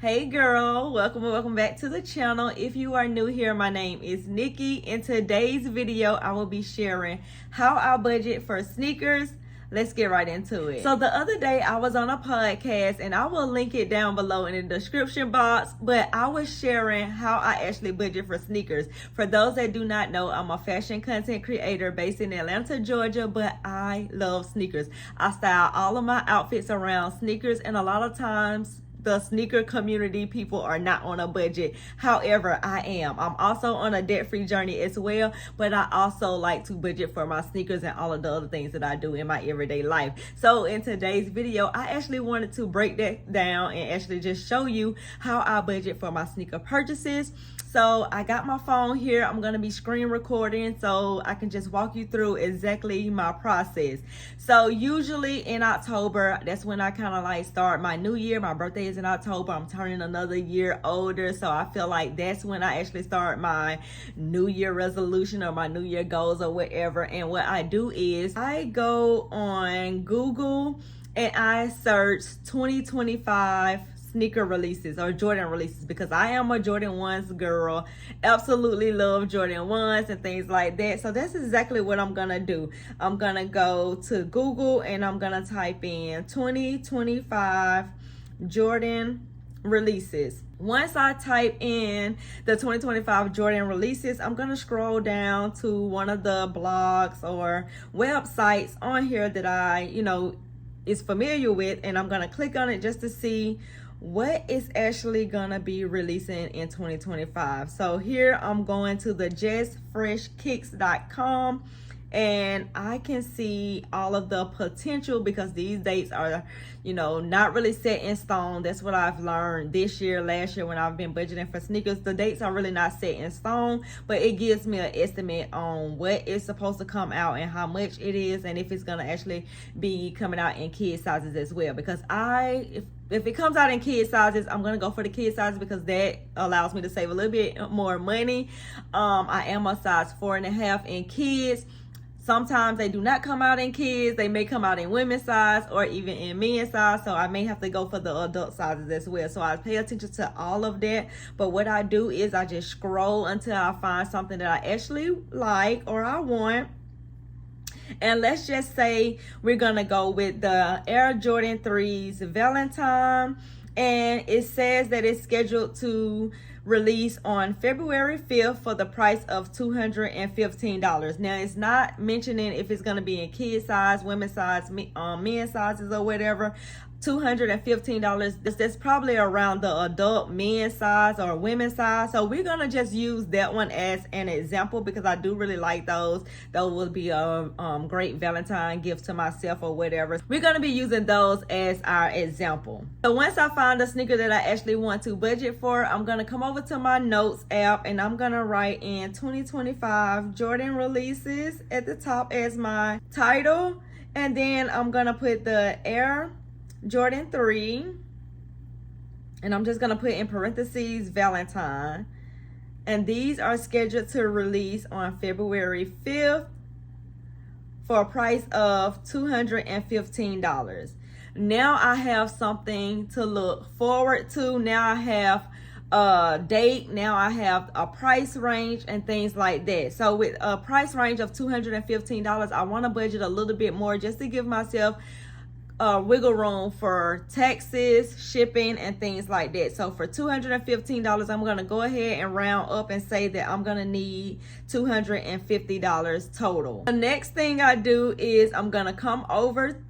Hey girl, welcome back to the channel. If you are new here, my name is Nikki. In today's video, I will be sharing how I budget for sneakers. Let's get right into it. So the other day I was on a podcast, and I will link it down below in the description box, but I was sharing how I actually budget for sneakers. For those that do not know, I'm a fashion content creator based in Atlanta, Georgia, but I love sneakers. I style all of my outfits around sneakers, and a lot of times the sneaker community people are not on a budget. However, I am. I'm also on a debt-free journey as well, but I also like to budget for my sneakers and all of the other things that I do in my everyday life. So in today's video, I actually wanted to break that down and actually just show you how I budget for my sneaker purchases. So I got my phone here. I'm going to be screen recording so I can just walk you through exactly my process. So usually in October, that's when I kind of like start my new year. My birthday is in October. I'm turning another year older. So I feel like that's when I actually start my new year resolution or my new year goals or whatever. And what I do is I go on Google and I search 2025 sneaker releases or Jordan releases, because I am a Jordan 1s girl. Absolutely love Jordan 1s and things like that. So that's exactly what I'm gonna do. I'm gonna go to Google and I'm gonna type in 2025 Jordan releases. Once I type in the 2025 Jordan releases, I'm gonna scroll down to one of the blogs or websites on here that I is familiar with, and I'm gonna click on it just to see what is actually gonna be releasing in 2025. So here I'm going to the justfreshkicks.com, and I can see all of the potential, because these dates are not really set in stone. That's what I've learned this year, last year when I've been budgeting for sneakers. The dates are really not set in stone, but it gives me an estimate on what is supposed to come out and how much it is, and if it's gonna actually be coming out in kid sizes as well. Because if it comes out in kid sizes, I'm gonna go for the kid sizes because that allows me to save a little bit more money. I am a size 4.5 in kids. Sometimes they do not come out in kids. They may come out in women's size or even in men's size. So I may have to go for the adult sizes as well. So I pay attention to all of that. But what I do is I just scroll until I find something that I actually like or I want. And let's just say we're gonna go with the Air Jordan 3s Valentine, and it says that it's scheduled to release on February 5th for the price of $215. Now it's not mentioning if it's gonna be in kid size, women's size, men's sizes or whatever. $215. That's probably around the adult men's size or women's size. So we're gonna just use that one as an example because I do really like those. Those would be a great Valentine gift to myself or whatever. We're gonna be using those as our example. So once I find a sneaker that I actually want to budget for, I'm gonna come over to my notes app and I'm gonna write in 2025 Jordan releases at the top as my title, and then I'm gonna put the Air Jordan 3, and I'm just gonna put in parentheses Valentine, and these are scheduled to release on February 5th for a price of $215. Now I have something to look forward to. Now I have a date. Now I have a price range and things like that. So with a price range of $215, I want to budget a little bit more just to give myself wiggle room for taxes, shipping, and things like that. So for $215, I'm gonna go ahead and round up and say that I'm gonna need $250 total. The next thing I do is I'm gonna come over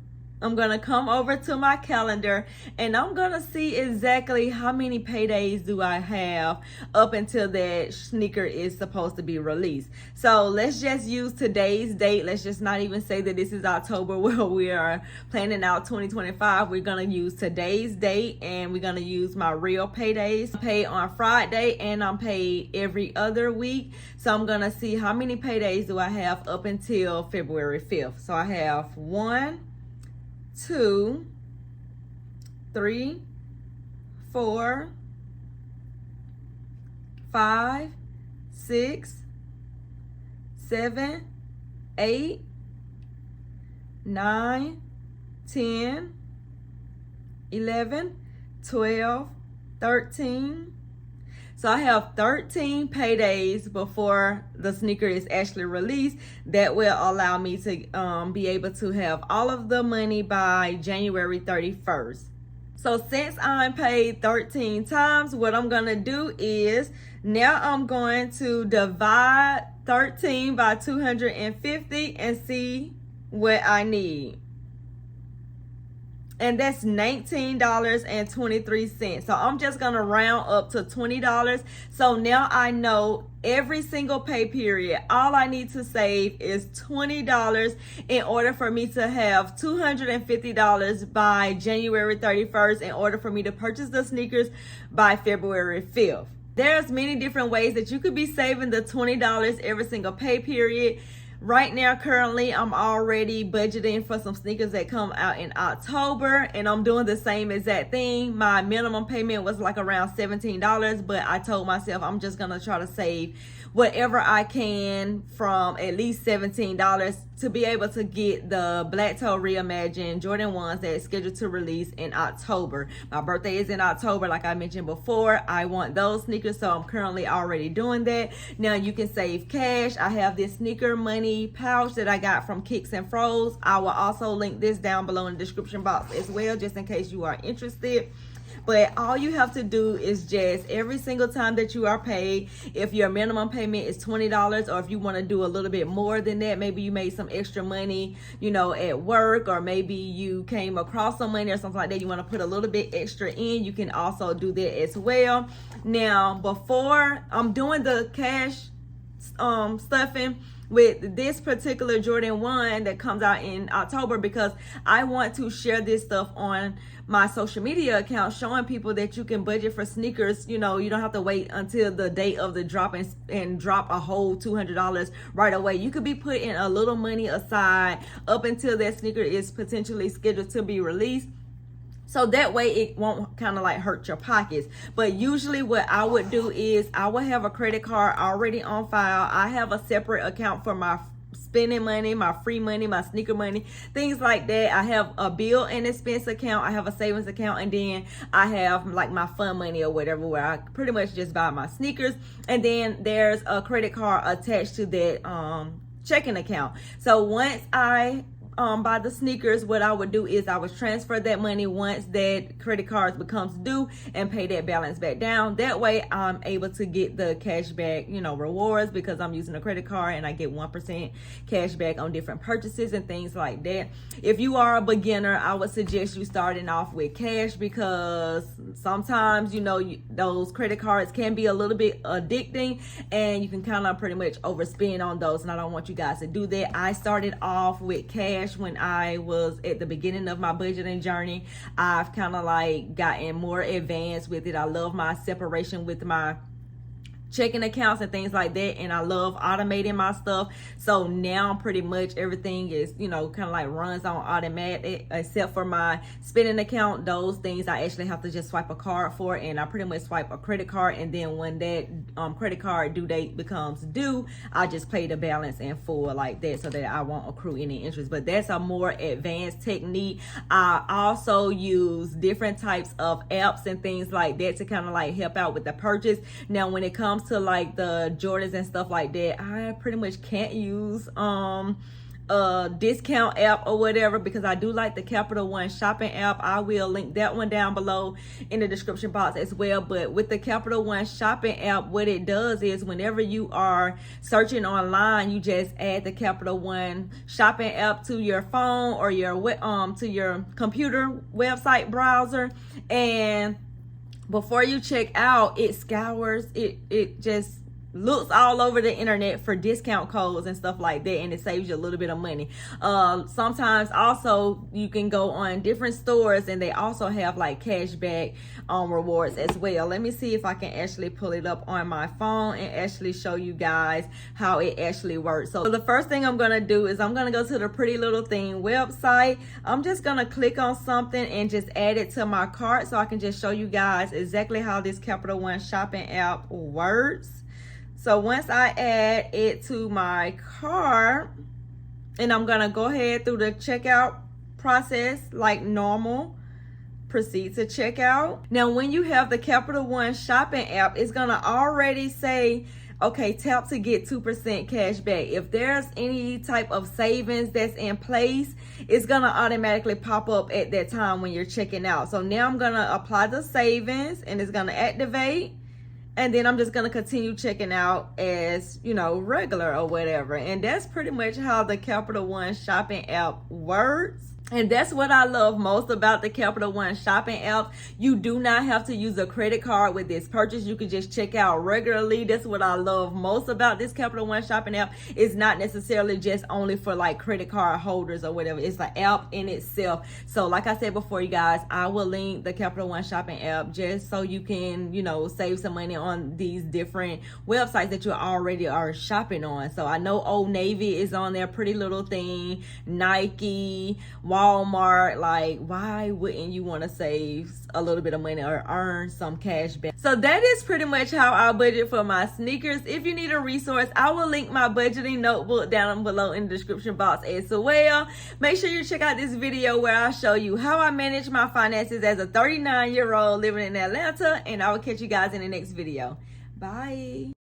to my calendar, and I'm gonna see exactly how many paydays do I have up until that sneaker is supposed to be released. So let's just use today's date. Let's just not even say that this is October where we are planning out 2025. We're gonna use today's date, and we're gonna use my real paydays. I'm paid on Friday and I'm paid every other week. So I'm gonna see how many paydays do I have up until February 5th. So I have 1, 2, 3, 4, 5, 6, 7, 8, 9, 10, 11, 12, 13. So I have 13 paydays before the sneaker is actually released. That will allow me to be able to have all of the money by January 31st. So since I'm paid 13 times, what I'm going to do is now I'm going to divide 13 by 250 and see what I need. And that's $19.23. So I'm just going to round up to $20. So now I know every single pay period, all I need to save is $20 in order for me to have $250 by January 31st in order for me to purchase the sneakers by February 5th. There's many different ways that you could be saving the $20 every single pay period. Right now, currently, I'm already budgeting for some sneakers that come out in October, and I'm doing the same exact thing. My minimum payment was like around $17, but I told myself I'm just going to try to save whatever I can from at least $17 to be able to get the Black Toe Reimagined Jordan 1s that is scheduled to release in October. My birthday is in October, like I mentioned before. I want those sneakers, so I'm currently already doing that. Now you can save cash. I have this sneaker money pouch that I got from Kicks and Froze. I will also link this down below in the description box as well, just in case you are interested. But all you have to do is just every single time that you are paid, if your minimum payment is $20, or if you want to do a little bit more than that, maybe you made some extra money, you know, at work, or maybe you came across some money or something like that, you want to put a little bit extra in, you can also do that as well. Now, before I'm doing the cash stuffing with this particular Jordan 1 that comes out in October, because I want to share this stuff on my social media account, showing people that you can budget for sneakers. You know, you don't have to wait until the date of the drop and drop a whole $200 right away. You could be putting a little money aside up until that sneaker is potentially scheduled to be released. So that way it won't kind of like hurt your pockets. But usually what I would do is I would have a credit card already on file. I have a separate account for my spending money, my free money, my sneaker money, things like that. I have a bill and expense account. I have a savings account, and then I have like my fun money or whatever, where I pretty much just buy my sneakers. And then there's a credit card attached to that checking account. So once I buy the sneakers, what I would do is I would transfer that money once that credit card becomes due and pay that balance back down. That way I'm able to get the cash back, you know, rewards, because I'm using a credit card and I get 1% cash back on different purchases and things like that. If you are a beginner, I would suggest you starting off with cash, because sometimes, you know, those credit cards can be a little bit addicting and you can kind of pretty much overspend on those, and I don't want you guys to do that. I started off with cash when I was at the beginning of my budgeting journey. I've kind of like gotten more advanced with it. I love my separation with my checking accounts and things like that, and I love automating my stuff. So now pretty much everything is, you know, kind of like runs on automatic, except for my spending account. Those things I actually have to just swipe a card for, and I pretty much swipe a credit card, and then when that credit card due date becomes due, I just pay the balance in full like that, so that I won't accrue any interest. But that's a more advanced technique. I also use different types of apps and things like that to kind of like help out with the purchase. Now when it comes to like the Jordans and stuff like that, I pretty much can't use a discount app or whatever, because I do like the Capital One shopping app. I will link that one down below in the description box as well. But with the Capital One shopping app, what it does is whenever you are searching online, you just add the Capital One shopping app to your phone or your to your computer website browser, and before you check out, it scours, it just looks all over the internet for discount codes and stuff like that, and it saves you a little bit of money. Sometimes also you can go on different stores and they also have like cashback rewards as well. Let me see if I can actually pull it up on my phone and actually show you guys how it actually works. So the first thing I'm gonna do is I'm gonna go to the Pretty Little Thing website. I'm just gonna click on something and just add it to my cart, so I can just show you guys exactly how this Capital One shopping app works. So once I add it to my cart, and I'm gonna go ahead through the checkout process like normal. proceed to checkout. Now, when you have the Capital One shopping app, it's gonna already say, okay, tap to get 2% cash back. If there's any type of savings that's in place, it's gonna automatically pop up at that time when you're checking out. So now I'm gonna apply the savings and it's gonna activate. And then I'm just going to continue checking out as, you know, regular or whatever. And that's pretty much how the Capital One shopping app works. And that's what I love most about the Capital One shopping app. You do not have to use a credit card with this purchase. You can just check out regularly. That's what I love most about this Capital One shopping app. It's not necessarily just only for like credit card holders or whatever. It's an app in itself. So like I said before, you guys, I will link the Capital One shopping app just so you can, you know, save some money on these different websites that you already are shopping on. So I know Old Navy is on there, Pretty Little Thing, Nike, Walmart. Like, why wouldn't you want to save a little bit of money or earn some cash back? So that is pretty much how I budget for my sneakers. If you need a resource, I will link my budgeting notebook down below in the description box as well. Make sure you check out this video where I show you how I manage my finances as a 39-year-old living in Atlanta, and I will catch you guys in the next video. Bye.